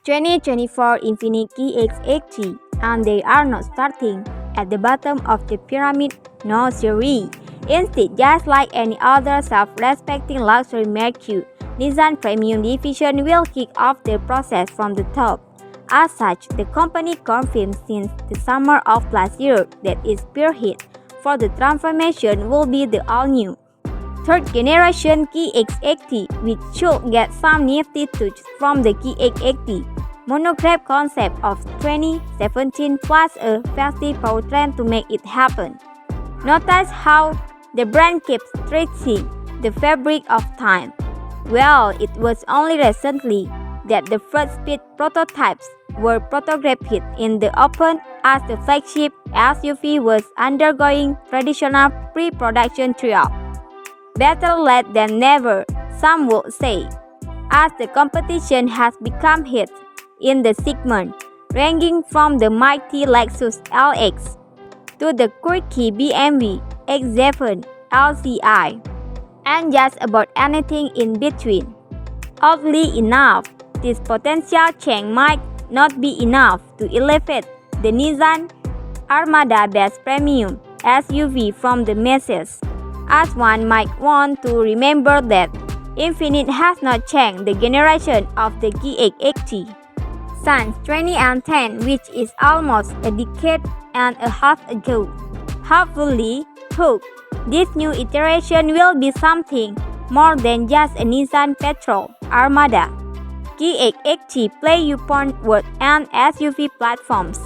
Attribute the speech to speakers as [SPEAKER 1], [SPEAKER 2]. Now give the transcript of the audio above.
[SPEAKER 1] 2024 Infiniti QX80, and they are not starting at the bottom of the pyramid, no siree. Instead, just like any other self-respecting luxury marque, Nissan Premium Division will kick off the process from the top. As such, the company confirmed since the summer of last year that its spearhead for the transformation will be the all-new third generation QX80, which should get some nifty touches from the QX80 monograph concept of 2017 plus a festive powertrain to make it happen. Notice how the brand keeps stretching the fabric of time. Well, it was only recently that the first speed prototypes were photographed in the open as the flagship SUV was undergoing traditional pre-production trial. Better late than never, some would say, as the competition has become hit in the segment, ranging from the mighty Lexus LX to the quirky BMW X7 LCI, and just about anything in between. Oddly enough, this potential change might not be enough to elevate the Nissan Armada-based premium SUV from the masses, as one might want to remember that Infiniti has not changed the generation of the QX80 since 2010, which is almost a decade and a half ago. Hopefully, this new iteration will be something more than just a Nissan petrol Armada. QX80 play upon work and SUV platforms.